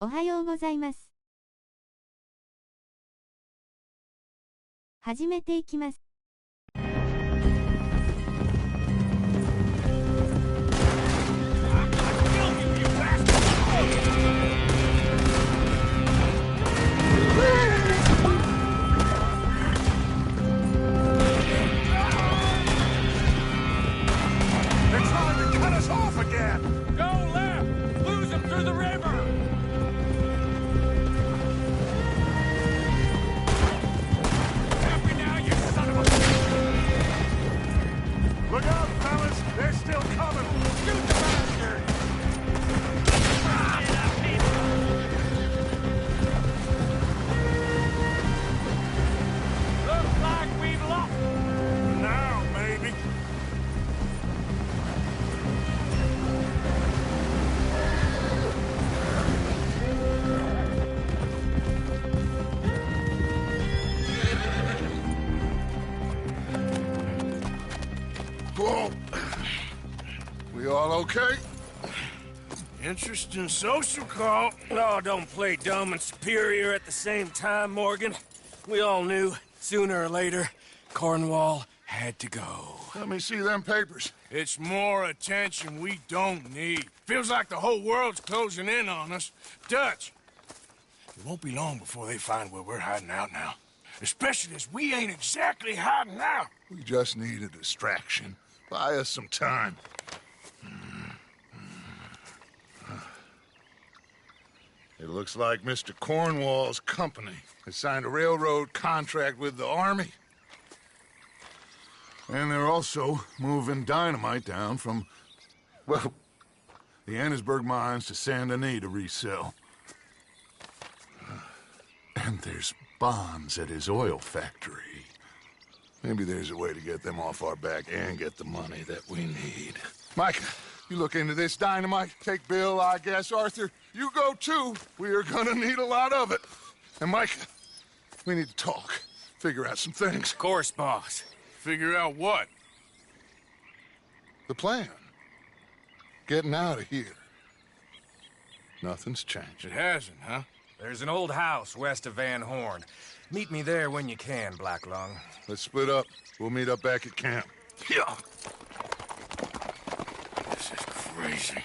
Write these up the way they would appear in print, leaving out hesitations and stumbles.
おはようございます。始めていきます。We all okay? Interesting social call. Oh, don't play dumb and superior at the same time, Morgan. We all knew, sooner or later, Cornwall had to go. Let me see them papers. It's more attention we don't need. Feels like the whole world's closing in on us. Dutch, it won't be long before they find where we're hiding out now. Especially as we ain't exactly hiding out. We just need a distraction. Buy us some time. It looks like Mr. Cornwall's company has signed a railroad contract with the Army. And they're also moving dynamite down from, well, the Annesburg mines to Saint Denis to resell. And there's bonds at his oil factory. Maybe there's a way to get them off our back and get the money that we need. Micah, you look into this dynamite. Take Bill, I guess. Arthur, you go too. We are gonna need a lot of it. And Micah, we need to talk. Figure out some things. Of course, boss. Figure out what? The plan. Getting out of here. Nothing's changed. It hasn't, huh? There's an old house west of Van Horn. Meet me there when you can, Black Lung. Let's split up. We'll meet up back at camp. Yeah. This is crazy.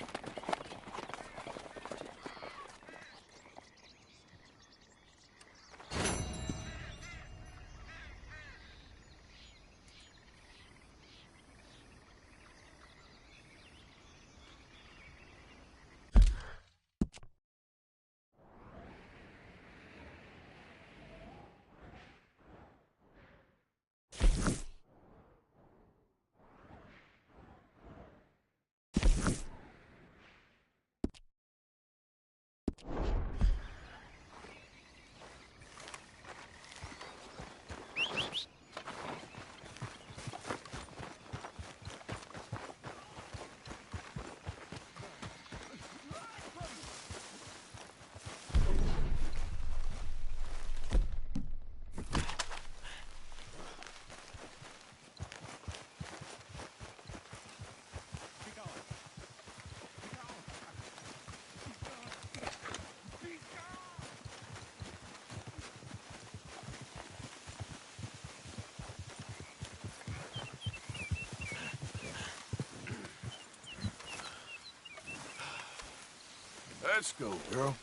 Let's go, girl.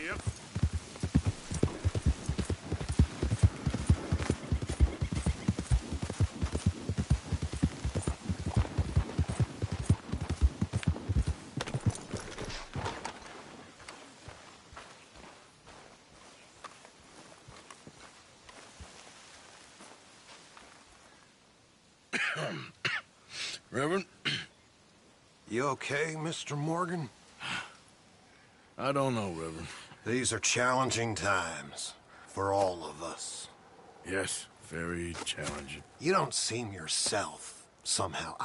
Yep. Reverend? You okay, Mr. Morgan? I don't know, Reverend. These are challenging times for all of us. Yes, very challenging. You don't seem yourself, somehow.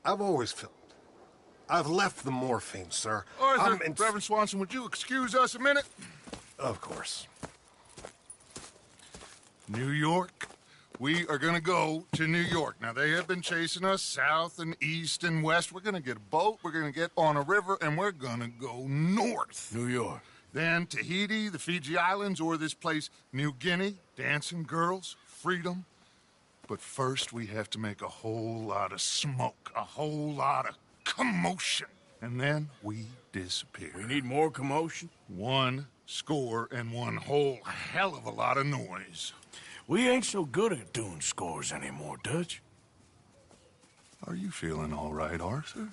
I've always felt... I've left the morphine, sir. Arthur, Reverend Swanson, would you excuse us a minute? Of course. New York, We are gonna go to New York. Now, they have been chasing us south and east and west. We're gonna get a boat, we're gonna get on a river, and we're gonna go north. New York. Then Tahiti, the Fiji Islands, or this place, New Guinea, dancing girls, freedom. But first, we have to make a whole lot of smoke, a whole lot of commotion. And then we disappear. We need more commotion? 1 score and 1 whole hell of a lot of noise. We ain't so good at doing scores anymore, Dutch. Are you feeling all right, Arthur?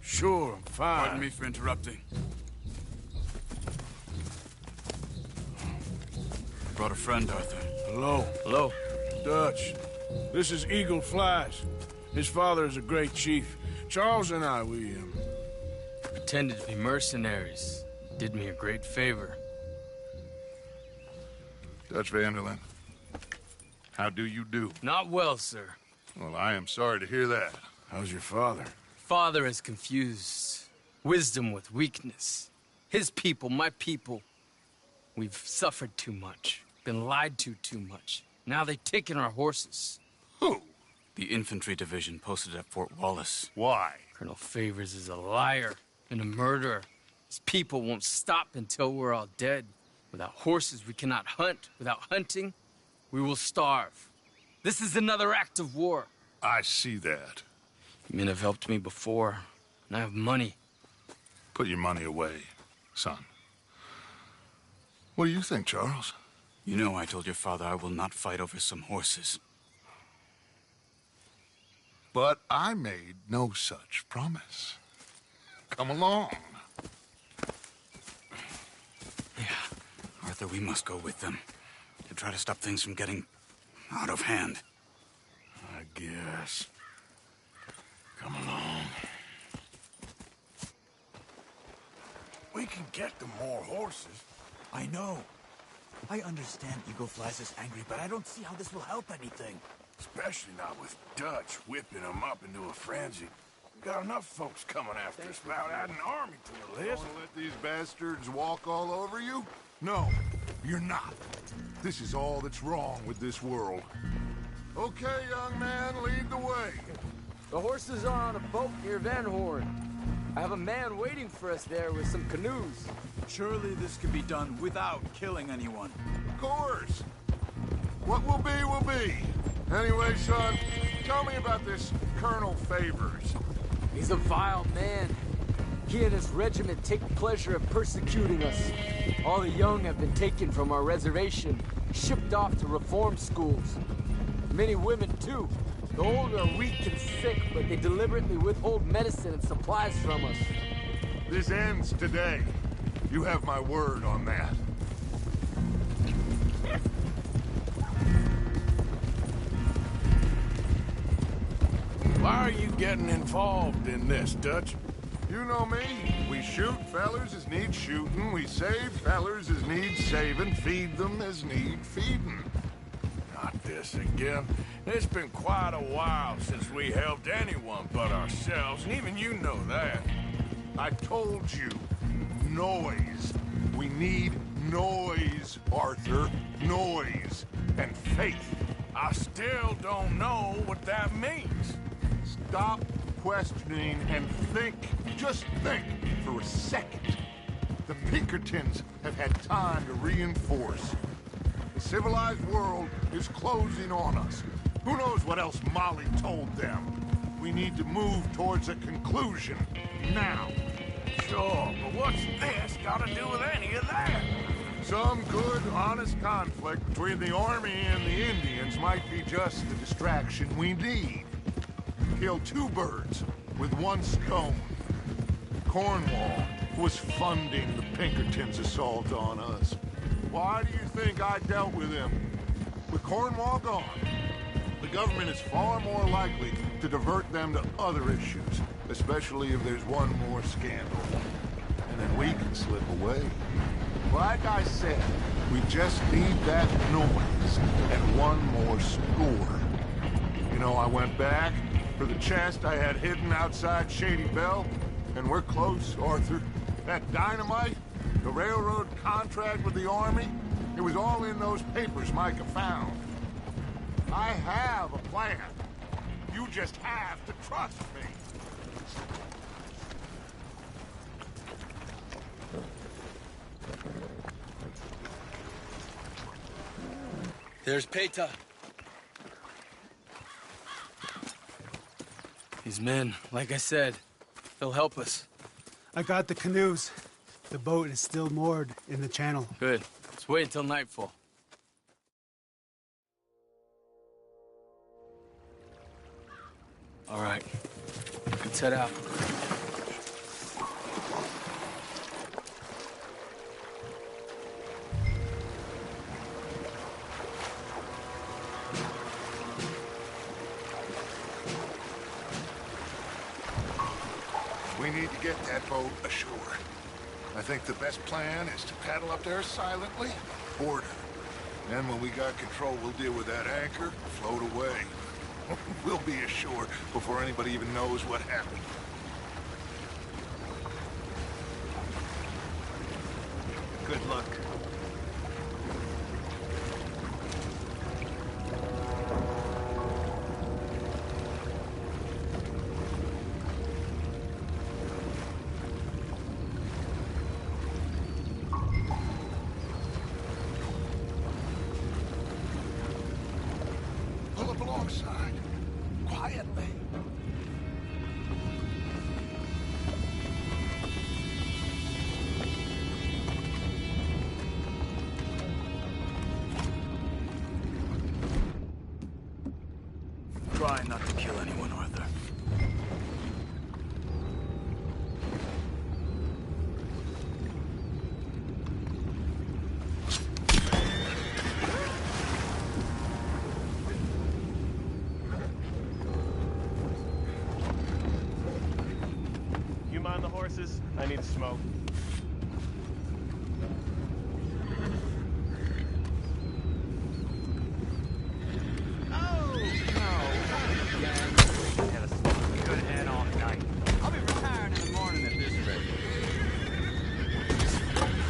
Sure, I'm fine. Pardon me for interrupting. Brought a friend, Arthur. Hello. Hello. Dutch. This is Eagle Flies. His father is a great chief. Charles and I, we pretended to be mercenaries. Did me a great favor. Dutch Vanderlyn, how do you do? Not well, sir. Well, I am sorry to hear that. How's your father? Father has confused wisdom with weakness. His people, my people. We've suffered too much. Been lied to too much. Now they've taken our horses. Who? The infantry division posted at Fort Wallace. Why? Colonel Favors is a liar and a murderer. His people won't stop until we're all dead. Without horses, we cannot hunt. Without hunting, we will starve. This is another act of war. I see that. Men have helped me before, and I have money. Put your money away, son. What do you think, Charles? You know I told your father I will not fight over some horses. But I made no such promise. Come along. Yeah, Arthur, we must go with them to try to stop things from getting out of hand. I guess. Come along. We can get them more horses. I know. I understand Eagle Flies is angry, but I don't see how this will help anything. Especially not with Dutch whipping them up into a frenzy. We got enough folks coming after us without adding an army to the list. Want to let these bastards walk all over you? No, you're not. This is all that's wrong with this world. Okay, young man, lead the way. The horses are on a boat near Van Horn. I have a man waiting for us there with some canoes. Surely this could be done without killing anyone. Of course. What will be, will be. Anyway, son, tell me about this Colonel Favors. He's a vile man. He and his regiment take pleasure in persecuting us. All the young have been taken from our reservation, shipped off to reform schools. Many women, too. The old are weak and sick, but they deliberately withhold medicine and supplies from us. This ends today. You have my word on that. Why are you getting involved in this, Dutch? You know me. We shoot fellers as need shooting. We save fellers as need saving. Feed them as need feeding. Not this again. It's been quite a while since we helped anyone but ourselves, and even you know that. I told you. Noise. We need noise, Arthur. Noise. And faith. I still don't know what that means. Stop questioning and think. Just think for a second. The Pinkertons have had time to reinforce. The civilized world is closing on us. Who knows what else Molly told them? We need to move towards a conclusion now. Sure, but what's this got to do with any of that? Some good, honest conflict between the Army and the Indians might be just the distraction we need. Kill 2 birds with 1 stone. Cornwall was funding the Pinkertons' assault on us. Why do you think I dealt with him? With Cornwall gone, the government is far more likely to divert them to other issues, especially if there's one more scandal. And then we can slip away. Like I said, we just need that noise and 1 more score. You know, I went back for the chest I had hidden outside Shady Bell, and we're close, Arthur. That dynamite, the railroad contract with the Army, it was all in those papers Micah found. I have a plan. You just have to trust me. There's Peta. These men, like I said, they'll help us. I got the canoes. The boat is still moored in the channel. Good. Let's wait until nightfall. All right. Let's head out. We need to get that boat ashore. I think the best plan is to paddle up there silently, board her. Then when we got control, we'll deal with that anchor, float away. We'll be ashore before anybody even knows what happened. Good luck. Pull up alongside, quietly. Try not to kill anyone, Arthur. You mind the horses? I need to smoke.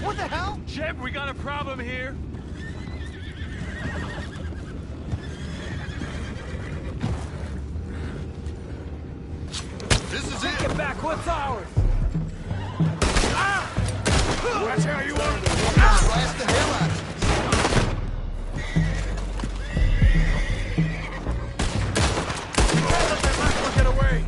What the hell? Jeb, we got a problem here. This is Take it back. What's ours? That's how you want it. Blast the hell out of it. Get away.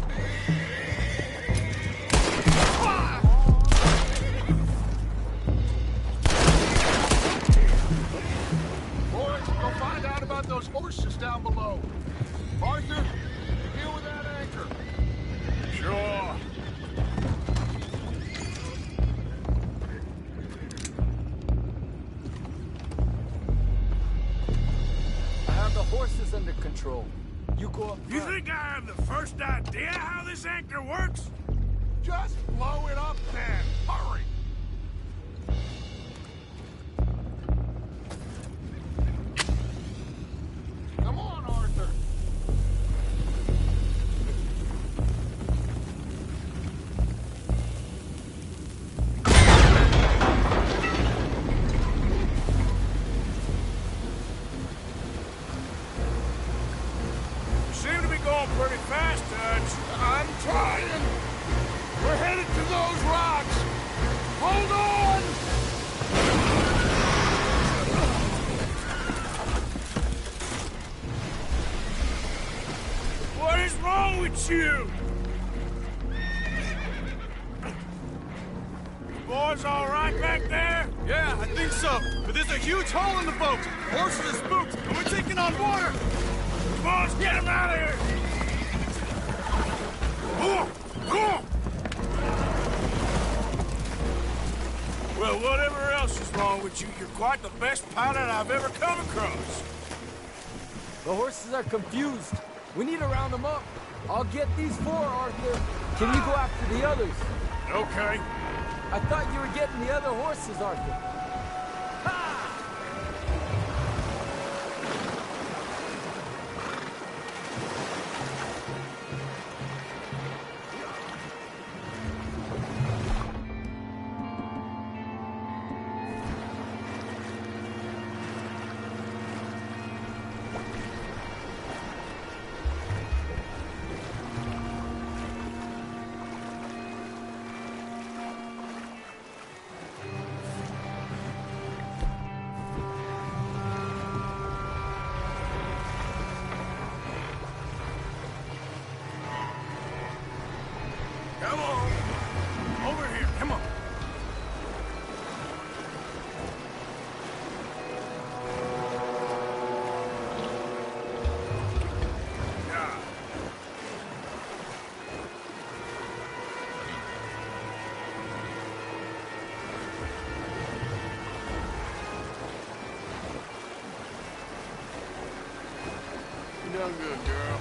Boys, go find out about those horses down below. Arthur, deal with that anchor. Sure. I have the horses under control. You go up You front. think I have the first idea how this anchor works? Just blow it up then. Hurry. Come on, Arthur. You seem to be going pretty fast, Dutch. I'm trying. We're headed to those rocks. Hold on. What is wrong with you? Boys all right back there? Yeah, I think so. But there's a huge hole in the boat. Horses are spooked, and we're taking on water. Come on, let's get him out of here. Well, whatever else is wrong with you, you're quite the best pilot I've ever come across. The horses are confused. We need to round them up. I'll get these four, Arthur. Can you go after the others? Okay. I thought you were getting the other horses, Arthur. Come on. Over here, come on. You done good, girl.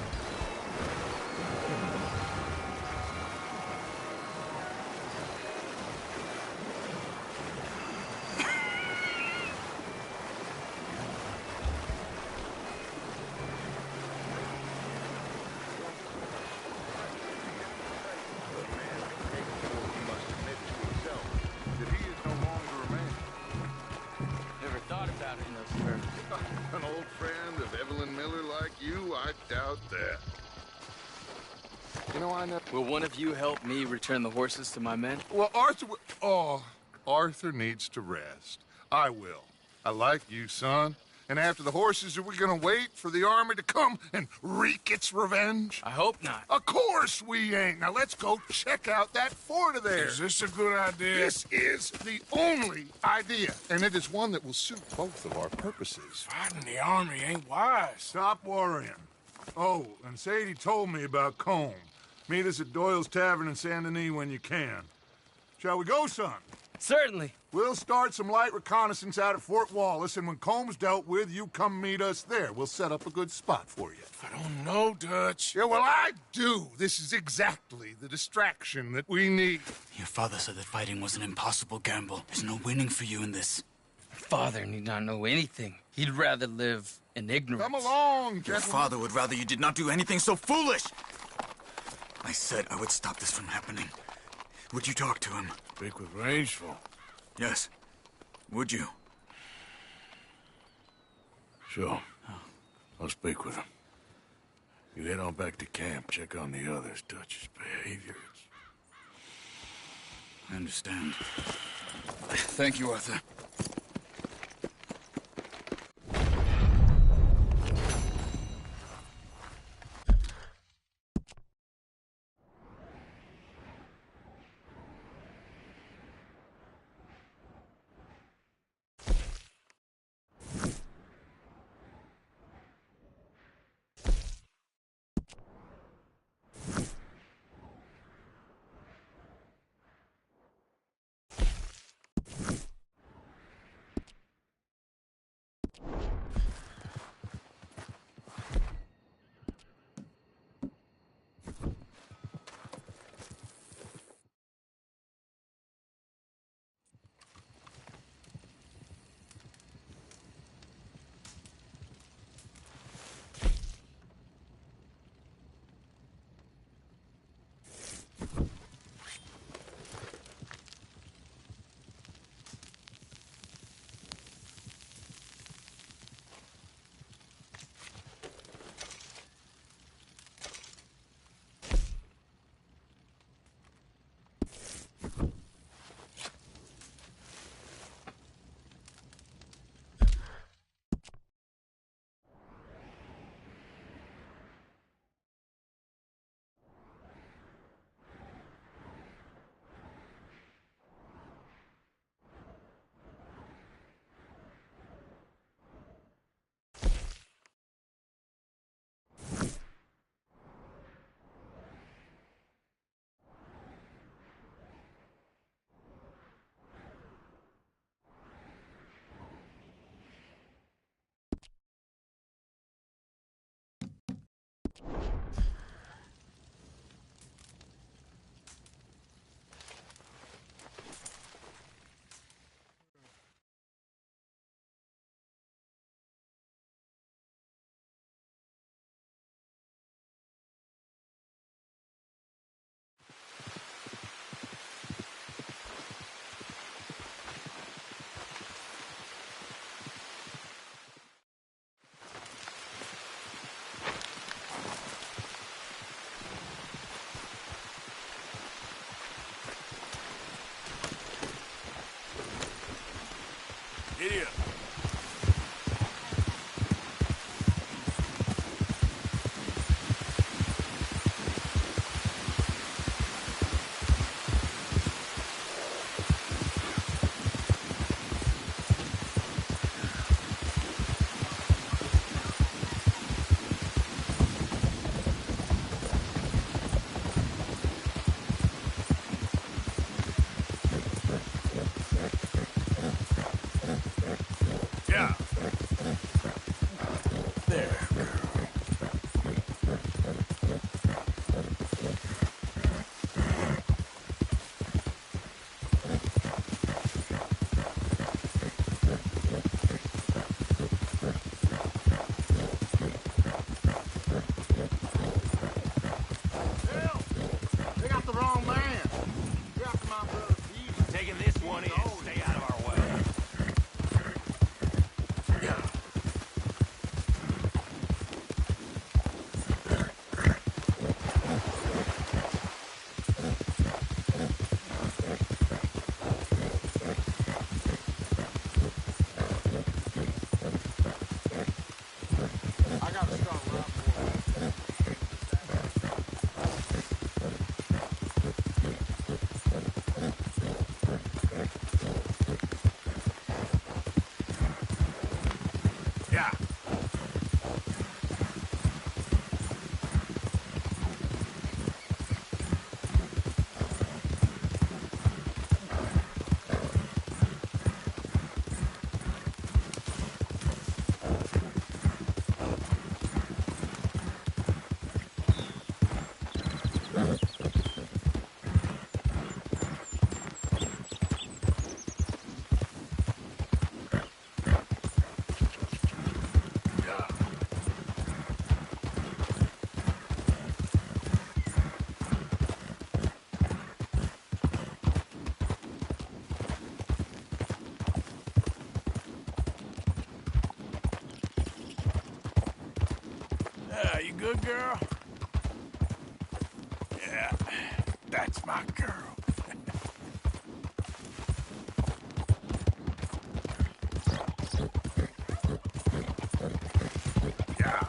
Never thought about it in those terms. An old friend of Evelyn Miller like you? I doubt that. You know, I never... Will one of you help me return the horses to my men? Well, Arthur... Oh, Arthur needs to rest. I will. I like you, son. And after the horses, are we gonna wait for the army to come and wreak its revenge? I hope not. Of course we ain't. Now let's go check out that fort of theirs. Is this a good idea? This is the only idea, and it is one that will suit both of our purposes. Fighting the army ain't wise. Stop worrying. Oh, and Sadie told me about Combe. Meet us at Doyle's Tavern in Saint Denis when you can. Shall we go, son? Certainly. We'll start some light reconnaissance out at Fort Wallace, and when Combs dealt with, you come meet us there. We'll set up a good spot for you. I don't know, Dutch. Yeah, well, I do. This is exactly the distraction that we need. Your father said that fighting was an impossible gamble. There's no winning for you in this. Father need not know anything. He'd rather live in ignorance. Come along, Your gentlemen. father would rather you did not do anything so foolish. I said I would stop this from happening. Would you talk to him? Speak with Rangeful. Yes. Would you? Sure. I'll speak with him. You head on back to camp, check on the others. Dutch's behavior. I understand. Thank you, Arthur. Idiot. wrong man. You're after my brother Pete. Taking this one in. Stay out of our way. I gotta start right Yeah. You good, girl? Yeah, that's my girl. Yeah.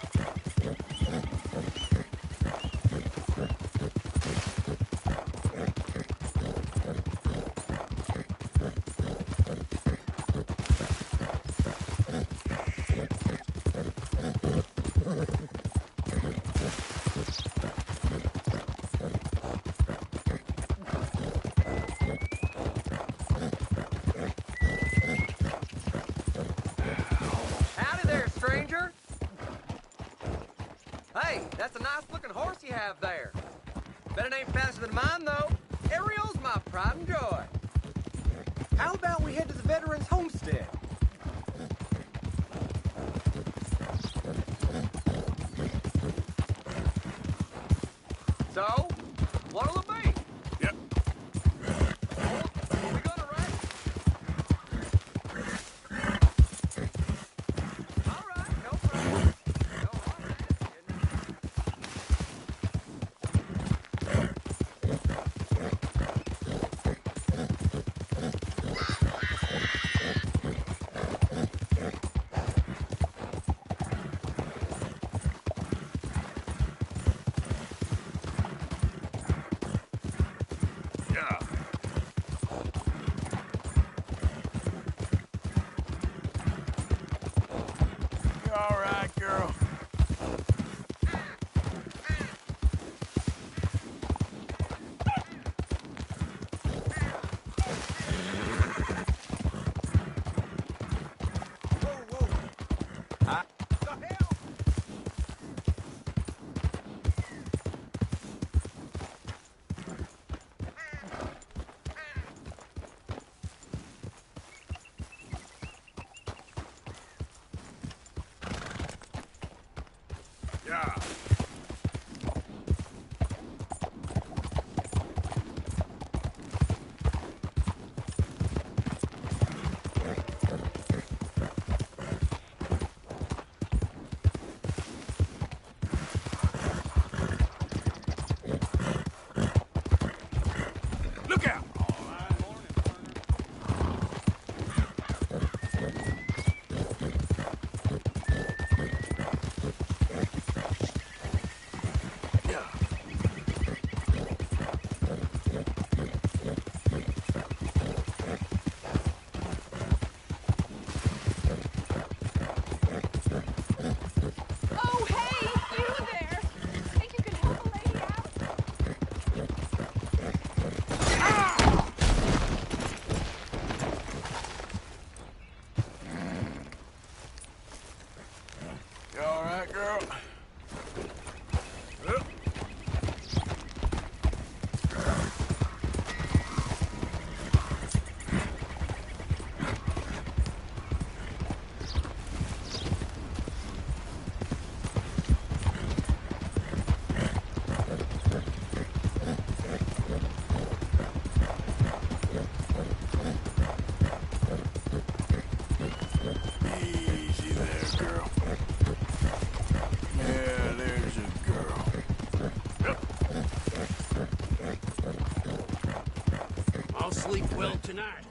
Howdy there, stranger. Hey, that's a nice-looking horse you have there. Bet it ain't faster than mine, though. Ariel's my pride and joy. How about we head to the veterans' homestead? So, what'll it be? Yep. We gonna race? All right, no problem. No harm in asking. Yeah. You all right, girl? Yeah. Look out! sleep well tonight.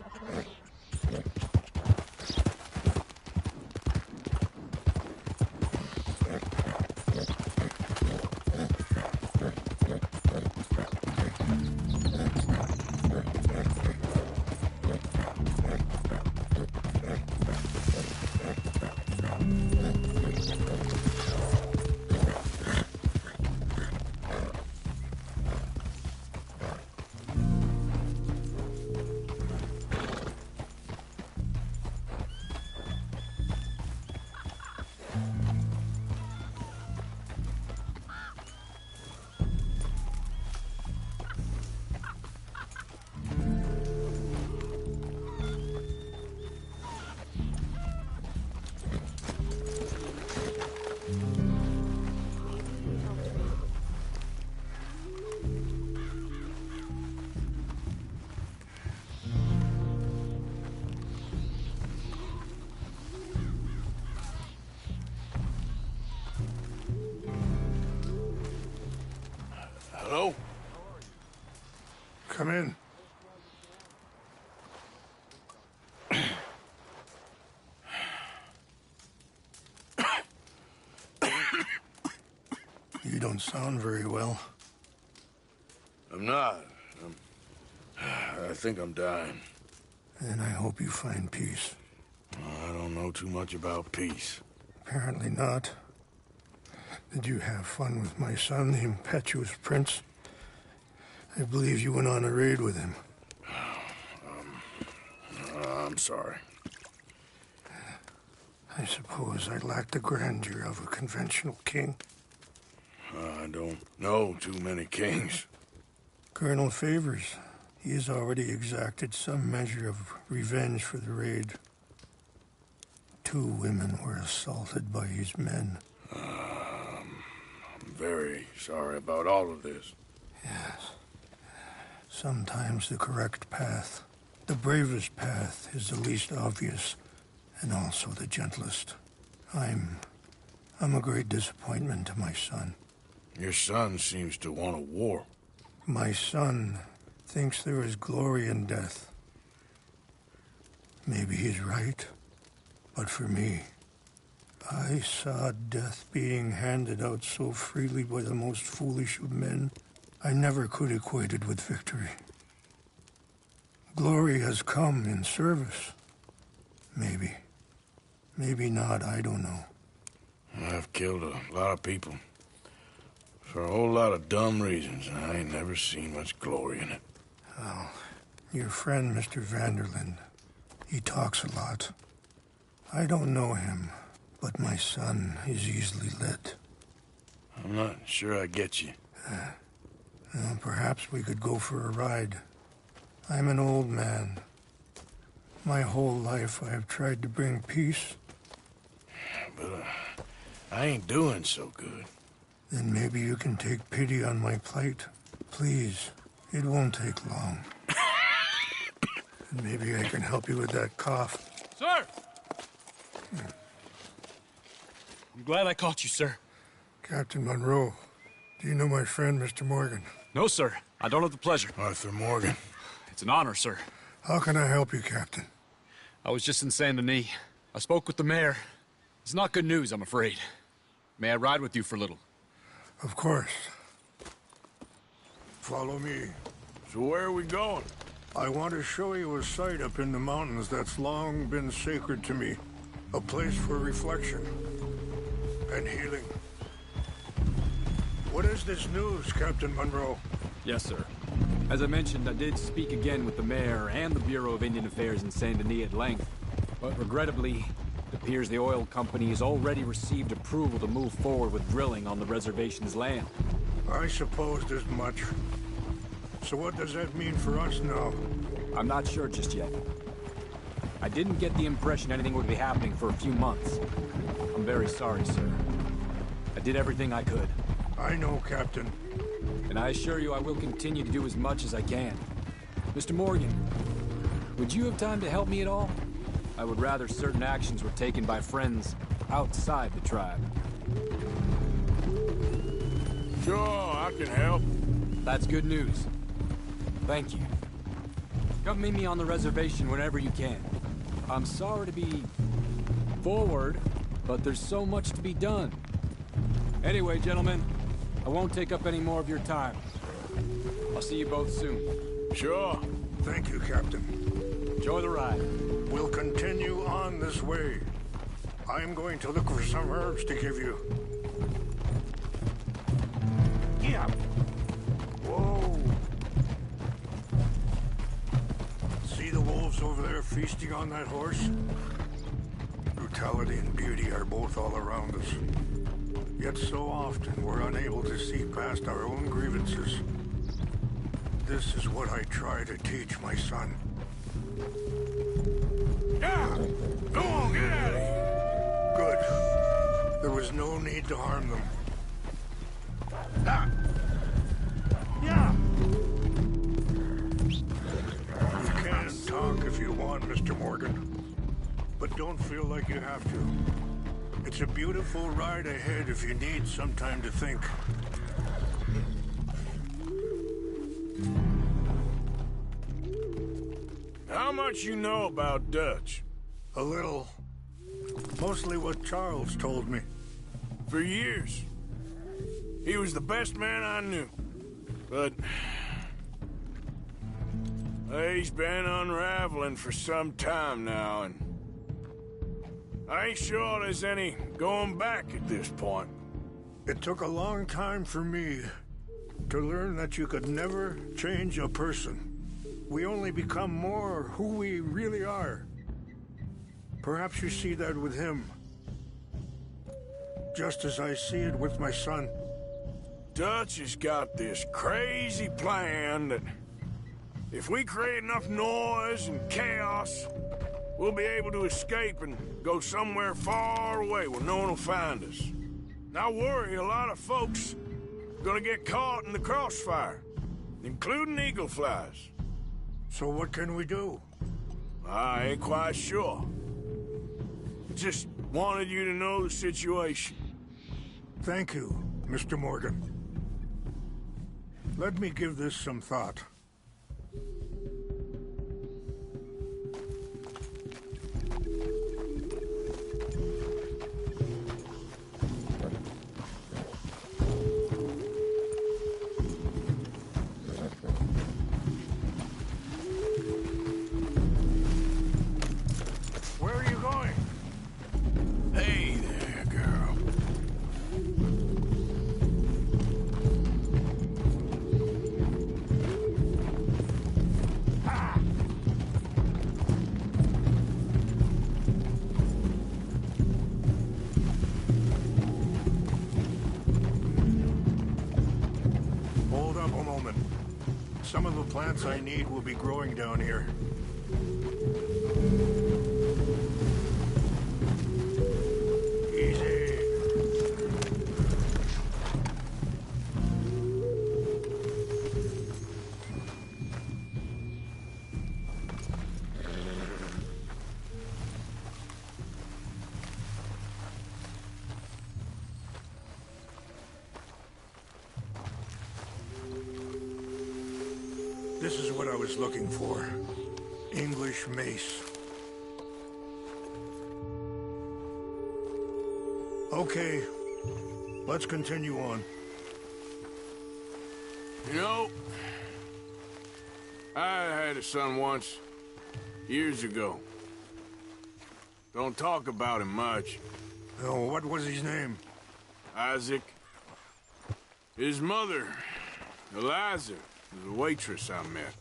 Hello? Come in. You don't sound very well. I'm not. I think I'm dying. And I hope you find peace. I don't know too much about peace. Apparently not. Did you have fun with my son, the impetuous prince? I believe you went on a raid with him. I'm sorry. I suppose I lacked the grandeur of a conventional king. I don't know too many kings. Colonel Favors, he has already exacted some measure of revenge for the raid. 2 women were assaulted by his men. I'm very sorry about all of this. Yes. Sometimes the correct path, the bravest path, is the least obvious and also the gentlest. I'm a great disappointment to my son. Your son seems to want a war. My son thinks there is glory in death. Maybe he's right, but for me, I saw death being handed out so freely by the most foolish of men, I never could equate it with victory. Glory has come in service. Maybe. Maybe not, I don't know. I've killed a lot of people. For a whole lot of dumb reasons, and I ain't never seen much glory in it. Well, your friend, Mr. Vanderlyn, he talks a lot. I don't know him, but my son is easily led. I'm not sure I get you. Well, perhaps we could go for a ride. I'm an old man. My whole life I have tried to bring peace. But I ain't doing so good. Then maybe you can take pity on my plight. Please, it won't take long. And maybe I can help you with that cough. Sir! I'm glad I caught you, sir. Captain Monroe, do you know my friend, Mr. Morgan? No, sir. I don't have the pleasure. Arthur Morgan. It's an honor, sir. How can I help you, Captain? I was just in Saint Denis. I spoke with the mayor. It's not good news, I'm afraid. May I ride with you for a little? Of course. Follow me. So where are we going? I want to show you a site up in the mountains that's long been sacred to me. A place for reflection and healing. What is this news, Captain Monroe? Yes, sir. As I mentioned, I did speak again with the mayor and the Bureau of Indian Affairs in Saint Denis at length. But regrettably, it appears the oil company has already received approval to move forward with drilling on the reservation's land. I supposed as much. So what does that mean for us now? I'm not sure just yet. I didn't get the impression anything would be happening for a few months. I'm very sorry, sir. I did everything I could. I know, Captain. And I assure you I will continue to do as much as I can. Mr. Morgan, would you have time to help me at all? I would rather certain actions were taken by friends outside the tribe. Sure, I can help. That's good news. Thank you. Come meet me on the reservation whenever you can. I'm sorry to be forward, but there's so much to be done. Anyway, gentlemen, I won't take up any more of your time. I'll see you both soon. Sure. Thank you, Captain. Enjoy the ride. We'll continue on this way. I'm going to look for some herbs to give you. Yeah. Whoa. See the wolves over there feasting on that horse? Brutality and beauty are both all around us. Yet so often we're unable to see past our own grievances. This is what I try to teach my son. Yeah! Go on, get out of here! Good. There was no need to harm them. Ah! Yeah! You can talk if you want, Mr. Morgan. But don't feel like you have to. It's a beautiful ride ahead if you need some time to think. How much you know about Dutch? A little. Mostly what Charles told me. For years. He was the best man I knew. But he's been unraveling for some time now, and I ain't sure there's any going back at this point. It took a long time for me to learn that you could never change a person. We only become more who we really are. Perhaps you see that with him. Just as I see it with my son. Dutch has got this crazy plan that if we create enough noise and chaos, we'll be able to escape and go somewhere far away where no one will find us. And I worry a lot of folks are gonna get caught in the crossfire, including eagle flies. So what can we do? I ain't quite sure. Just wanted you to know the situation. Thank you, Mr. Morgan. Let me give this some thought. Where are you going? Hey there, girl. Hold up a moment. Some of the plants I need will be growing down here. Easy. This is what I was looking for. English mace. Okay, let's continue on. You know, I had a son once, years ago. Don't talk about him much. Oh, what was his name? Isaac. His mother, Eliza, was a waitress I met.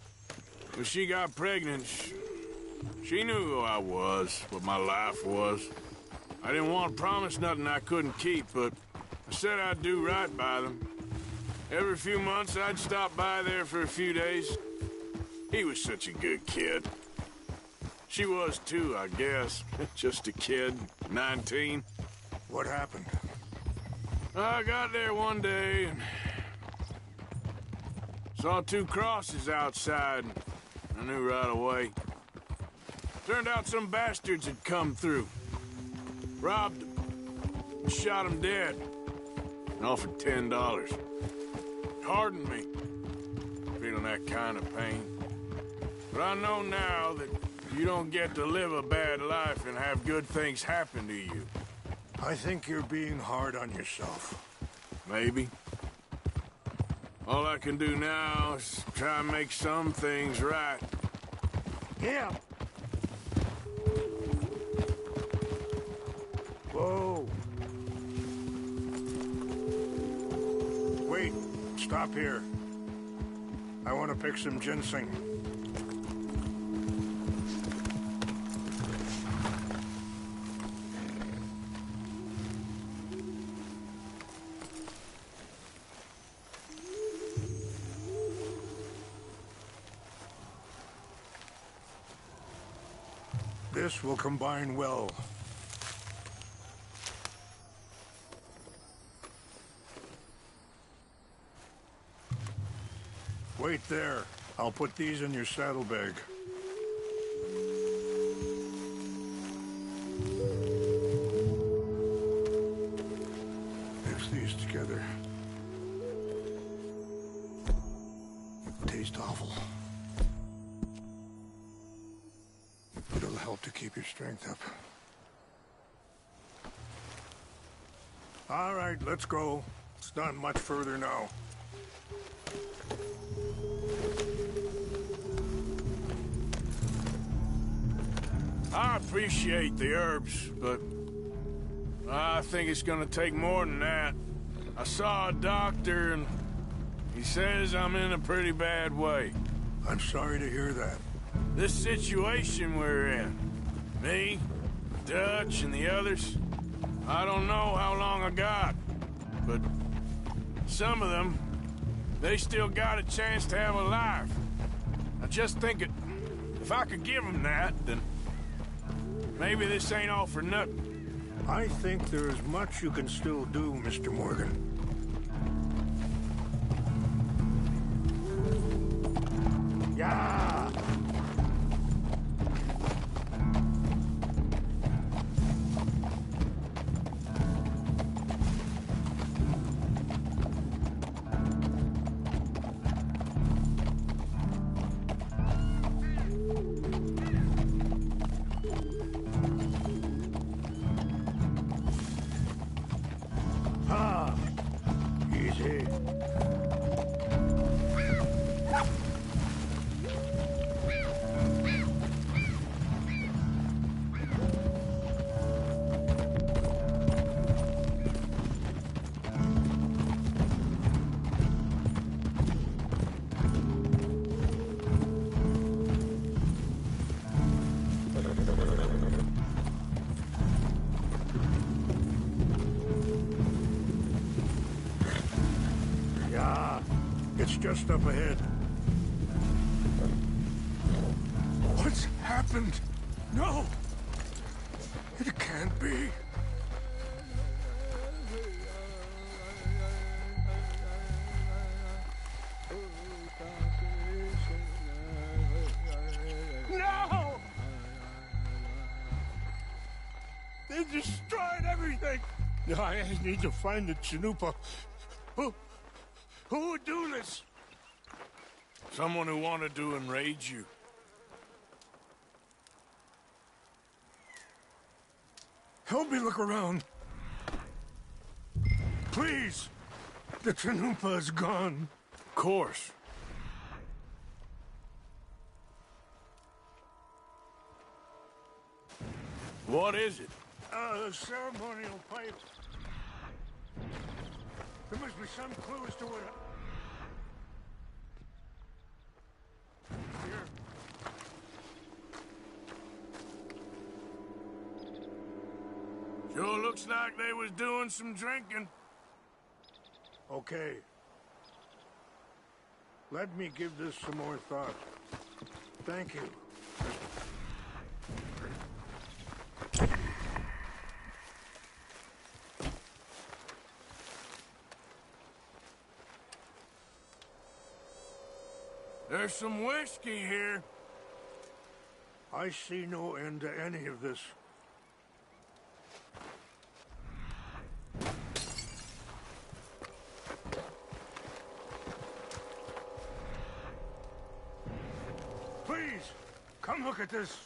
When she got pregnant, she knew who I was, what my life was. I didn't want to promise nothing I couldn't keep, but I said I'd do right by them. Every few months, I'd stop by there for a few days. He was such a good kid. She was too, I guess. Just a kid, 19. What happened? I got there one day and saw two crosses outside. I knew right away. Turned out some bastards had come through. Robbed him. Shot him dead. And offered $10. Hardened me. Feeling that kind of pain. But I know now that you don't get to live a bad life and have good things happen to you. I think you're being hard on yourself. Maybe. All I can do now is try and make some things right. Yeah. Whoa. Wait, stop here. I want to pick some ginseng. This will combine well. Wait there. I'll put these in your saddlebag. Mix these together. Taste awful. But it'll help to keep your strength up. All right, let's go. It's not much further now. I appreciate the herbs, but I think it's gonna take more than that. I saw a doctor and he says I'm in a pretty bad way. I'm sorry to hear that. This situation we're in, me, Dutch, and the others, I don't know how long I got, but some of them, they still got a chance to have a life. I just think if I could give them that, then maybe this ain't all for nothing. I think there is much you can still do, Mr. Morgan. Yeah! Easy. It's just up ahead. What's happened? No! It can't be. No! They destroyed everything! I need to find the Chanupa. Who would do this? Someone who wanted to enrage you. Help me look around. Please. The Chanupa is gone. Of course. What is it? A ceremonial pipe. There must be some clue as to what... Here. Sure looks like they was doing some drinking. Okay. Let me give this some more thought. Thank you. There's some whiskey here. I see no end to any of this. Please, come look at this.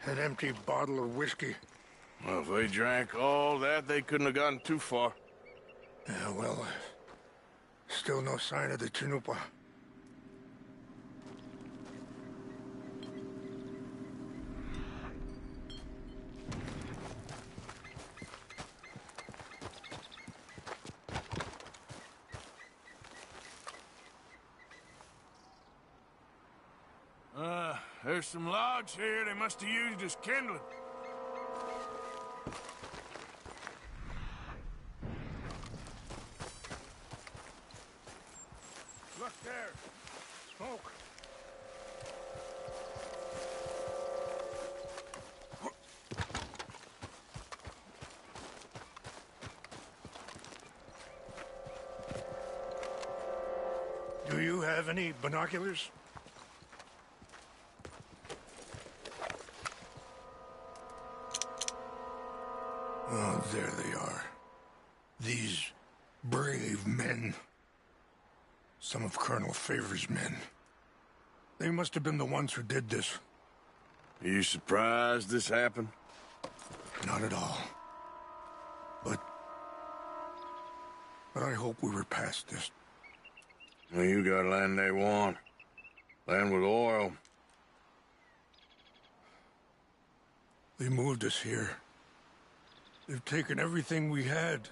An empty bottle of whiskey. Well, if they drank all that, they couldn't have gotten too far. Yeah, well, still no sign of the Chanupa. There's some logs here they must have used as kindling. Look there. Smoke. Do you have any binoculars? Oh, there they are. These brave men. Some of Colonel Favor's men. They must have been the ones who did this. Are you surprised this happened? Not at all. But I hope we were past this. Well, you got land they want. Land with oil. They moved us here. They've taken everything we had.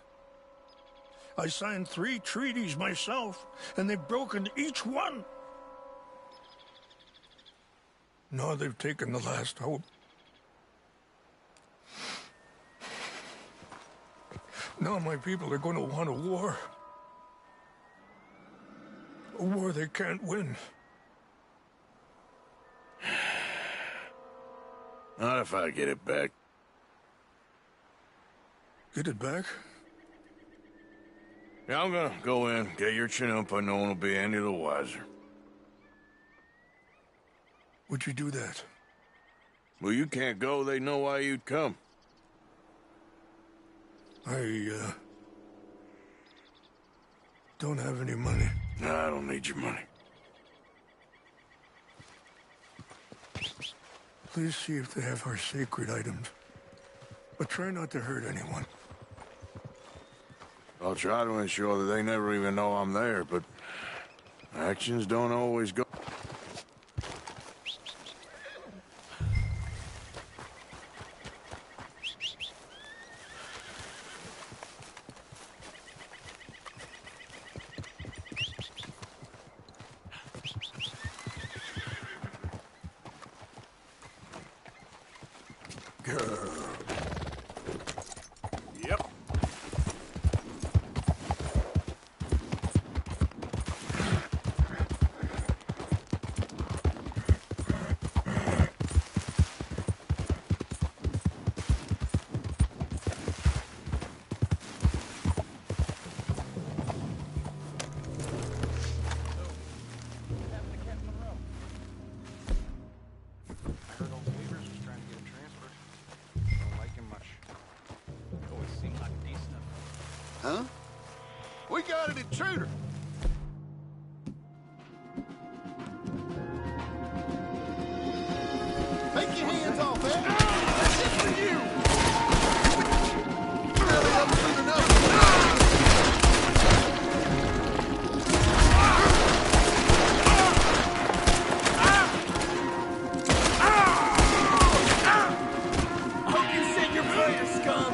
I signed 3 treaties myself, and they've broken each one. Now they've taken the last hope. Now my people are going to want a war. A war they can't win. Not if I get it back. Get it back? Yeah, I'm gonna go in, get your Chanupa, no one will be any the wiser. Would you do that? Well, you can't go, they know why you'd come. I don't have any money. No, I don't need your money. Please see if they have our sacred items. But try not to hurt anyone. I'll try to ensure that they never even know I'm there, but actions don't always go. Yep. Huh? We got an intruder! Take your hands off that! That's it for you! Really up soon enough! I hope you said your prayer, scum!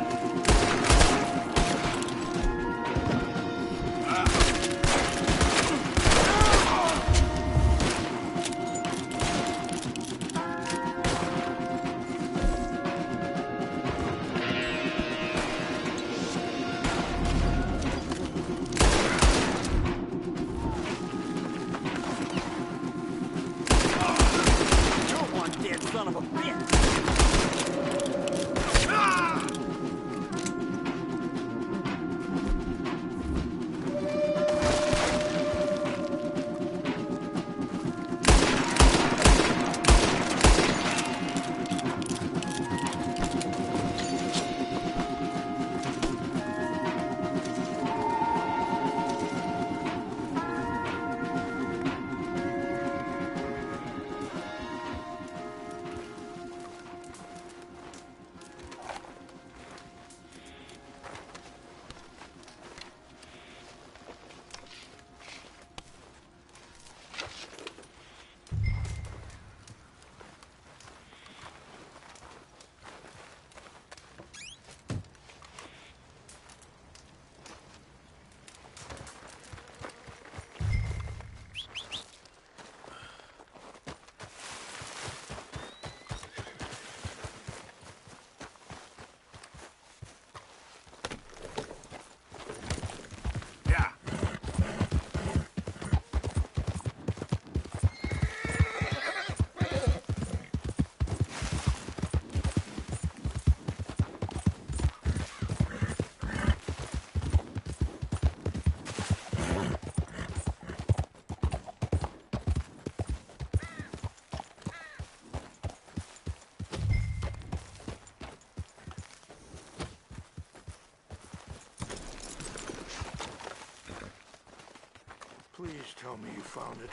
Please tell me you found it.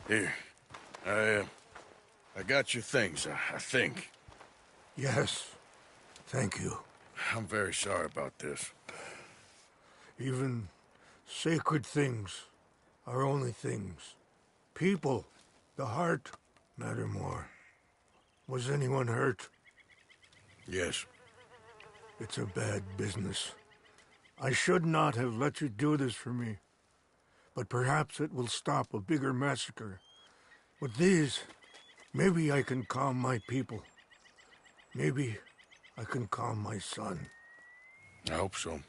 Here. I got your things, I think. Yes. Thank you. I'm very sorry about this. Even sacred things are only things. People, the heart, matter more. Was anyone hurt? Yes. It's a bad business. I should not have let you do this for me. But perhaps it will stop a bigger massacre. With these, maybe I can calm my people. Maybe I can calm my son. I hope so.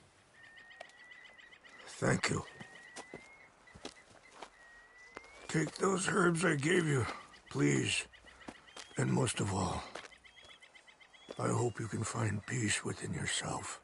Thank you. Take those herbs I gave you, please. And most of all, I hope you can find peace within yourself.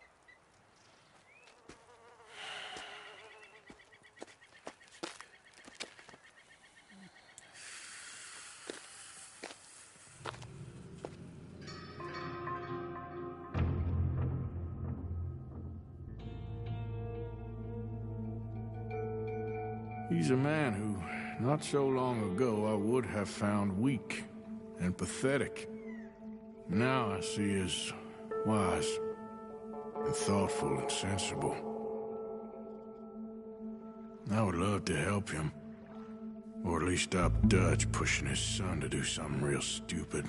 He's a man who, not so long ago, I would have found weak and pathetic. Now I see as wise and thoughtful and sensible. I would love to help him, or at least stop Dutch pushing his son to do something real stupid.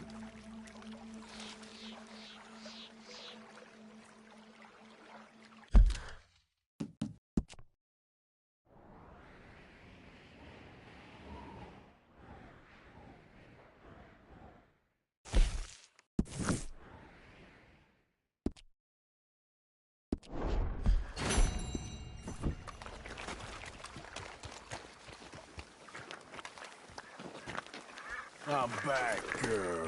I'm back, girl.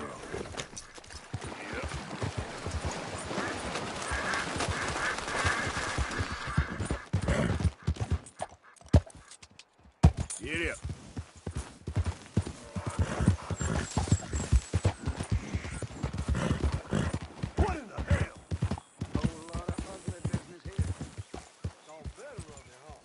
Get up. What in the hell? Whole lot of ugly business here. It's all better of it, huh?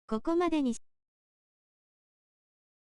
ここまでに